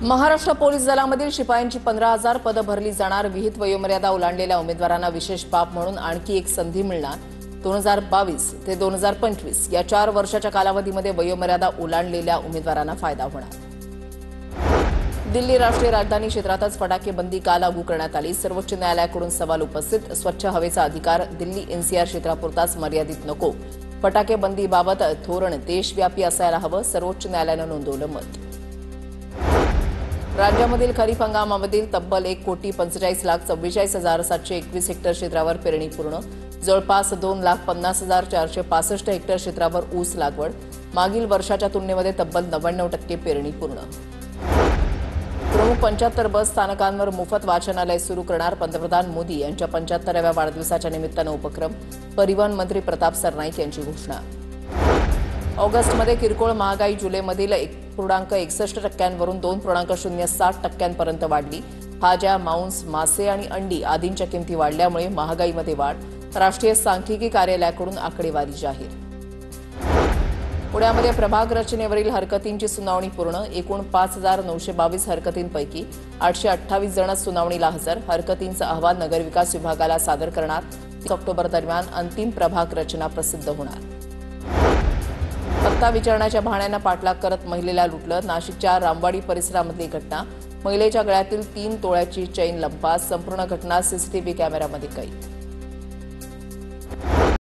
Maharashtra police दलामधील शिपायांची 15,000 पदं भरली जाणार। विहित वयोमर्यादा ओलांडलेल्या उमेदवारांना विशेष बाब म्हणून आणखी एक संधी मिळणार। 2022 ते 2025 या 4 वर्षाच्या कालावधीमध्ये वयोमर्यादा ओलांडलेल्या उमेदवारांना फायदा होणार। दिल्ली राष्ट्रीय राजधानी क्षेत्रातच फटाके बंदी का लागू करण्यात आली? सर्वोच्च न्यायालयाकडून सवाल उपस्थित। स्वच्छ हवेचा अधिकार दिल्ली एनसीआर क्षेत्रापुरताच मर्यादित नको। फटाके बंदीबाबत धोरण देशव्यापी असायला हवं, सर्वोच्च न्यायालयानं नोंदवलं मत। राज्यामधील खरीप हंगामामधील तब्बल 1,45,44,721 हेक्टर क्षेत्रावर पेरणी पूर्ण। जवळपास 2,50,465 हेक्टर क्षेत्रावर ऊस लागवड। मागील वर्षाच्या तुलनेमध्ये तब्बल 99% पेरणी पूर्ण। प्रमुख 75 बस स्थानकांवर मोफत वाचनालय सुरू करणार। पंतप्रधान मोदी यांच्या 75व्या वाढदिवसाच्या निमित्तानं उपक्रम। परिवहन मंत्री प्रताप सरनाईक यांची घोषणा। ऑगस्टमध्ये किरकोळ महागाई जुलैमधील 1.61% 2.07% वाढली। भाज्या, मांस, मासे आणि अंडी आदींच्या किमती वाढल्यामुळे महागाईमध्ये वाढ। राष्ट्रीय सांख्यिकी कार्यालयाकडून आकडेवारी जाहीर। पुण्यामध्ये प्रभाग रचनेवरील हरकतींची सुनावणी पूर्ण। एकूण 5,922 हरकतींपैकी 828 जण सुनावणीला हजर। हरकतींचा अहवाल नगरविकास विभागाला सादर करणार। 30 ऑक्टोबर दरम्यान अंतिम प्रभाग रचना प्रसिद्ध होणार। सत्ता विचारण्याच्या बहाण्यानं पाठलाग करत महिलेला लुटलं। नाशिकच्या रामवाडी परिसरामधली घटना। महिलेच्या गळ्यातील 3 तोळ्याची चैन लंपास। संपूर्ण घटना सीसीटीव्ही कॅमेऱ्यामध्ये कैद।